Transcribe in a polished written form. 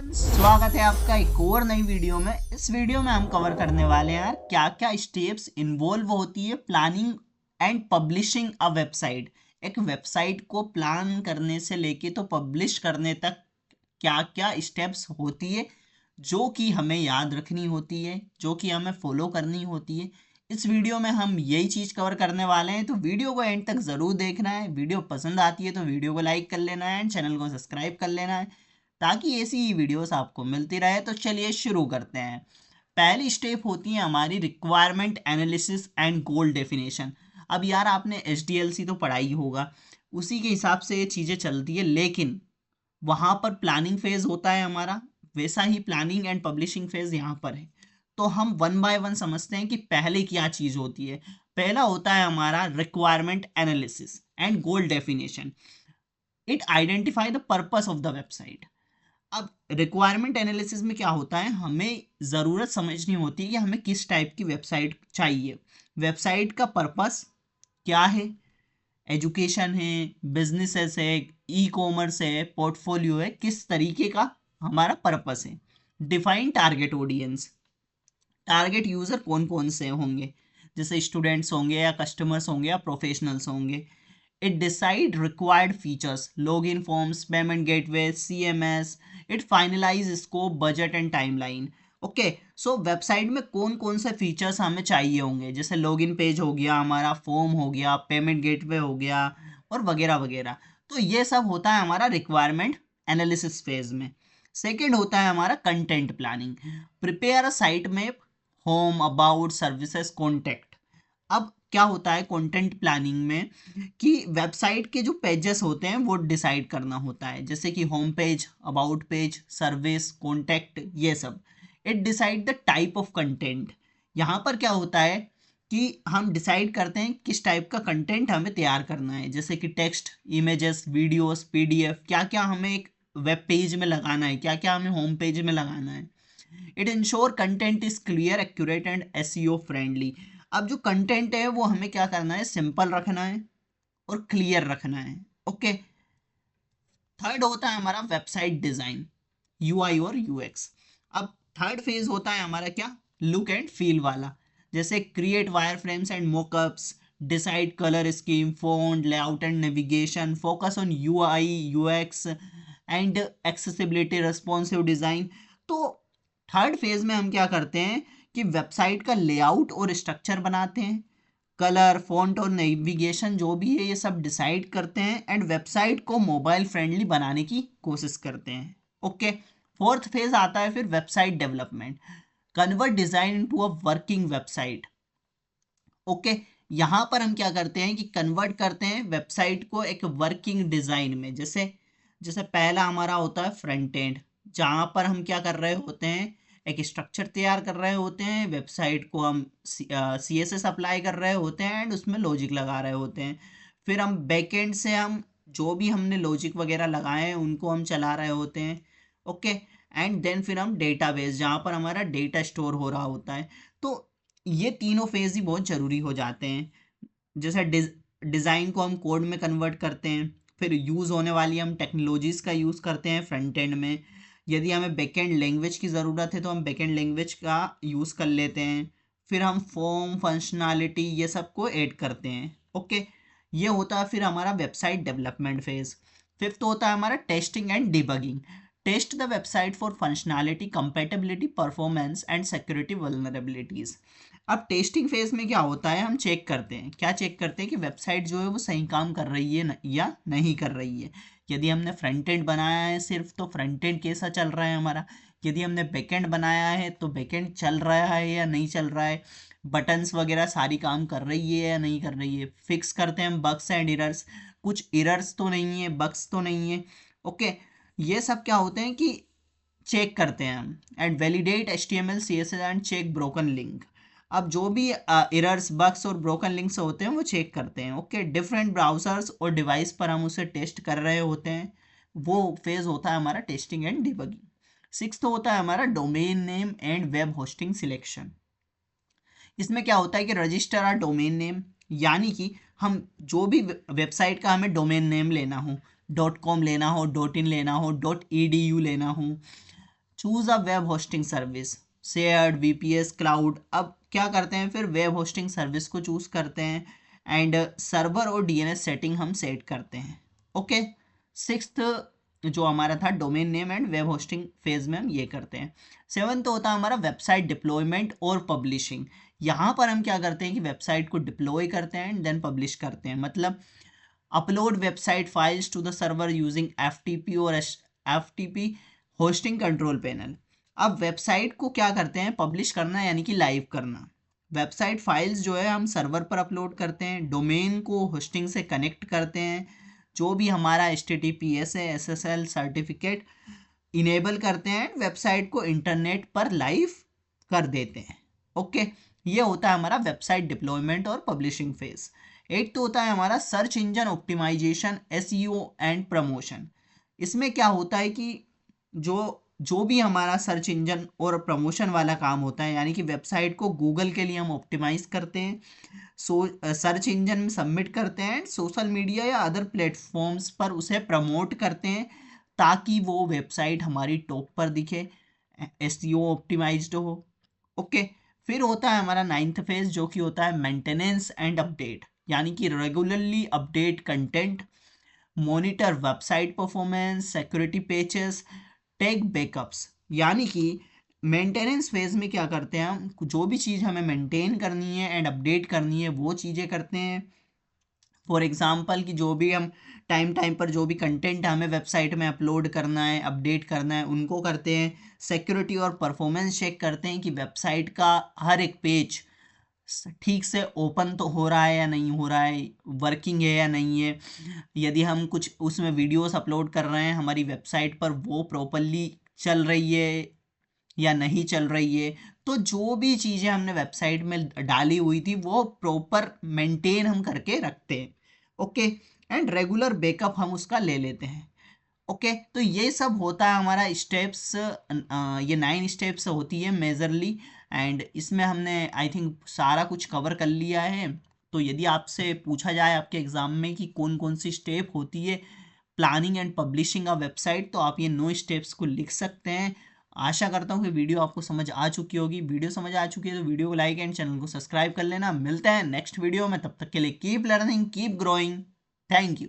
स्वागत है आपका एक और नई वीडियो में। इस वीडियो में हम कवर करने वाले हैं यार क्या क्या स्टेप्स इन्वॉल्व होती है planning and publishing a website. एक वेबसाइट को प्लान करने से लेके तो पब्लिश करने तक क्या क्या स्टेप्स होती है जो कि हमें याद रखनी होती है, जो कि हमें फॉलो करनी होती है। इस वीडियो में हम यही चीज़ कवर करने वाले हैं, तो वीडियो को एंड तक ज़रूर देखना है। वीडियो पसंद आती है तो वीडियो को लाइक कर लेना है एंड चैनल को सब्सक्राइब कर लेना है ताकि ऐसी ही वीडियोस आपको मिलती रहे। तो चलिए शुरू करते हैं। पहली स्टेप होती है हमारी requirement analysis and goal definition. अब यार आपने एचडीएलसी तो पढ़ा ही होगा, उसी के हिसाब से ये चीज़ें चलती है, लेकिन वहाँ पर प्लानिंग फेज होता है हमारा, वैसा ही प्लानिंग एंड पब्लिशिंग फेज यहाँ पर है। तो हम वन बाय वन समझते हैं कि पहले क्या चीज़ होती है। पहला होता है हमारा requirement analysis and goal definition. It identify the purpose of the website. अब रिक्वायरमेंट एनालिसिस में क्या होता है, हमें ज़रूरत समझनी होती है कि हमें किस टाइप की वेबसाइट चाहिए। वेबसाइट का पर्पस क्या है, एजुकेशन है, बिजनेसेस है, ई कॉमर्स है, पोर्टफोलियो है, किस तरीके का हमारा पर्पस है। Define target audience, target user कौन कौन से होंगे, जैसे स्टूडेंट्स होंगे या कस्टमर्स होंगे या प्रोफेशनल्स होंगे। It decide required features, login forms, payment gateway, CMS. It finalise scope, budget and timeline. Okay, so website में कौन कौन से फीचर्स हमें चाहिए होंगे, जैसे लॉगिन पेज हो गया, हमारा फॉर्म हो गया, पेमेंट गेटवे हो गया और वगैरह वगैरह। तो ये सब होता है हमारा रिक्वायरमेंट एनालिसिस फेज में। सेकेंड होता है हमारा content planning. Prepare a site map, home, about, services, contact. अब क्या होता है कंटेंट प्लानिंग में कि वेबसाइट के जो पेजेस होते हैं वो डिसाइड करना होता है, जैसे कि home page, about page, service, contact, ये सब। It decide the type of content. यहाँ पर क्या होता है कि हम डिसाइड करते हैं किस टाइप का कंटेंट हमें तैयार करना है, जैसे कि टेक्स्ट, इमेजेस, वीडियोस, पीडीएफ, क्या क्या हमें एक वेब पेज में लगाना है, क्या क्या हमें होम पेज में लगाना है। It ensure content is clear, accurate and SEO friendly. अब जो कंटेंट है वो हमें क्या करना है, सिंपल रखना है और क्लियर रखना है। ओके। थर्ड होता है हमारा वेबसाइट डिजाइन, यूआई और यूएक्स। अब थर्ड फेज होता है हमारा क्या, लुक एंड फील वाला, जैसे create wireframes and mockups, decide colour scheme, phone layout and navigation, focus on UI UX and accessibility, responsive design. तो थर्ड फेज में हम क्या करते हैं कि वेबसाइट का लेआउट और स्ट्रक्चर बनाते हैं, कलर, फॉन्ट और नेविगेशन जो भी है ये सब डिसाइड करते हैं एंड वेबसाइट को मोबाइल फ्रेंडली बनाने की कोशिश करते हैं। ओके। फोर्थ फेज आता है फिर website development, convert design into a working website. Okay. यहाँ पर हम क्या करते हैं कि कन्वर्ट करते हैं वेबसाइट को एक वर्किंग डिजाइन में। जैसे जैसे पहला हमारा होता है फ्रंट एंड, जहाँ पर हम क्या कर रहे होते हैं, एक स्ट्रक्चर तैयार कर रहे होते हैं, वेबसाइट को हम सीएसएस अप्लाई कर रहे होते हैं एंड उसमें लॉजिक लगा रहे होते हैं। फिर हम बैकएंड से हम जो भी हमने लॉजिक वगैरह लगाए हैं उनको हम चला रहे होते हैं। ओके। एंड देन फिर हम डेटाबेस, जहाँ पर हमारा डेटा स्टोर हो रहा होता है। तो ये तीनों फेज ही बहुत ज़रूरी हो जाते हैं। जैसे डिज़ाइन को हम कोड में कन्वर्ट करते हैं, फिर यूज़ होने वाली हम टेक्नोलॉजीज़ का यूज़ करते हैं फ्रंट एंड में। यदि हमें बैकएंड लैंग्वेज की ज़रूरत है तो हम बैकएंड लैंग्वेज का यूज़ कर लेते हैं। फिर हम फॉर्म, फंक्शनैलिटी, ये सब को ऐड करते हैं। ओके। ये होता है फिर हमारा वेबसाइट डेवलपमेंट फेज। फिफ्थ होता है हमारा testing and debugging, test the website for functionality, compatibility, performance and security vulnerabilities. अब टेस्टिंग फेज में क्या होता है, हम चेक करते हैं, क्या चेक करते हैं कि वेबसाइट जो है वो सही काम कर रही है या नहीं कर रही है। यदि हमने फ्रंट एंड बनाया है सिर्फ, तो फ्रंट एंड कैसा चल रहा है हमारा। यदि हमने बैकएंड बनाया है तो बैकएंड चल रहा है या नहीं चल रहा है, बटन्स वगैरह सारी काम कर रही है या नहीं कर रही है। फिक्स करते हैं हम बग्स एंड एरर्स, कुछ एरर्स तो नहीं है, बग्स तो नहीं है। ओके। ये सब क्या होते हैं कि चेक करते हैं हम। And validate HTML CSS and check broken link. अब जो भी एरर्स, बग्स और ब्रोकन लिंक्स होते हैं वो चेक करते हैं। ओके। डिफरेंट ब्राउजर्स और डिवाइस पर हम उसे टेस्ट कर रहे होते हैं, वो फेज होता है हमारा टेस्टिंग एंड डिबगिंग। सिक्स्थ होता है हमारा domain name and web hosting selection. इसमें क्या होता है कि रजिस्टर आर डोमेन नेम, यानी कि हम जो भी वेबसाइट का हमें डोमेन नेम लेना हो, .com लेना हो, .in लेना हो, .edu लेना हो, choose a web hosting service, shared, VPS, cloud. अब क्या करते हैं फिर, वेब होस्टिंग सर्विस को चूज करते हैं एंड सर्वर और डीएनएस सेटिंग हम सेट करते हैं। ओके, सिक्स्थ जो हमारा था domain name and web hosting phase में हम ये करते हैं। सेवन्थ होता है हमारा वेबसाइट डिप्लॉयमेंट और पब्लिशिंग। यहाँ पर हम क्या करते हैं कि वेबसाइट को डिप्लॉय करते हैं एंड देन पब्लिश करते हैं। मतलब upload website files to the server using FTP और एफटीपी होस्टिंग कंट्रोल पैनल। अब वेबसाइट को क्या करते हैं, पब्लिश करना यानी कि लाइव करना। वेबसाइट फाइल्स जो है हम सर्वर पर अपलोड करते हैं, डोमेन को होस्टिंग से कनेक्ट करते हैं, जो भी हमारा HTTPS है SSL सर्टिफिकेट इनेबल करते हैं, वेबसाइट को इंटरनेट पर लाइव कर देते हैं। ओके, ये होता है हमारा वेबसाइट डिप्लॉयमेंट और पब्लिशिंग फेज। एक तो होता है हमारा search engine optimisation, SEO and promotion. इसमें क्या होता है कि जो जो भी हमारा सर्च इंजन और प्रमोशन वाला काम होता है, यानी कि वेबसाइट को गूगल के लिए हम ऑप्टिमाइज करते हैं, सर्च इंजन में सबमिट करते हैं, सोशल मीडिया या अदर प्लेटफॉर्म्स पर उसे प्रमोट करते हैं ताकि वो वेबसाइट हमारी टॉप पर दिखे, SEO ऑप्टिमाइज्ड हो। ओके, फिर होता है हमारा नाइन्थ फेज जो कि होता है मेंटेनेंस एंड अपडेट, यानी कि regularly update content, monitor website performance, security patches, take backups. यानी कि मेंटेनेंस फेज में क्या करते हैं हम, जो भी चीज़ हमें मेंटेन करनी है एंड अपडेट करनी है वो चीज़ें करते हैं। फॉर एग्जांपल कि जो भी हम टाइम टाइम पर जो भी कंटेंट हमें वेबसाइट में अपलोड करना है, अपडेट करना है, उनको करते हैं। सिक्योरिटी और परफॉर्मेंस चेक करते हैं कि वेबसाइट का हर एक पेज ठीक से ओपन तो हो रहा है या नहीं हो रहा है, वर्किंग है या नहीं है। यदि हम कुछ उसमें वीडियोस अपलोड कर रहे हैं हमारी वेबसाइट पर, वो प्रॉपरली चल रही है या नहीं चल रही है। तो जो भी चीज़ें हमने वेबसाइट में डाली हुई थी वो प्रॉपर मेंटेन हम करके रखते हैं। ओके, एंड रेगुलर बैकअप हम उसका ले लेते हैं। ओके, तो ये सब होता है हमारा स्टेप्स। ये 9 स्टेप्स होती है मेजरली, एंड इसमें हमने आई थिंक सारा कुछ कवर कर लिया है। तो यदि आपसे पूछा जाए आपके एग्जाम में कि कौन कौन सी स्टेप होती है planning and publishing a website, तो आप ये 9 स्टेप्स को लिख सकते हैं। आशा करता हूँ कि वीडियो आपको समझ आ चुकी होगी। वीडियो समझ आ चुकी है तो वीडियो को लाइक एंड चैनल को सब्सक्राइब कर लेना। मिलते हैं नेक्स्ट वीडियो में, तब तक के लिए keep learning, keep growing. Thank you.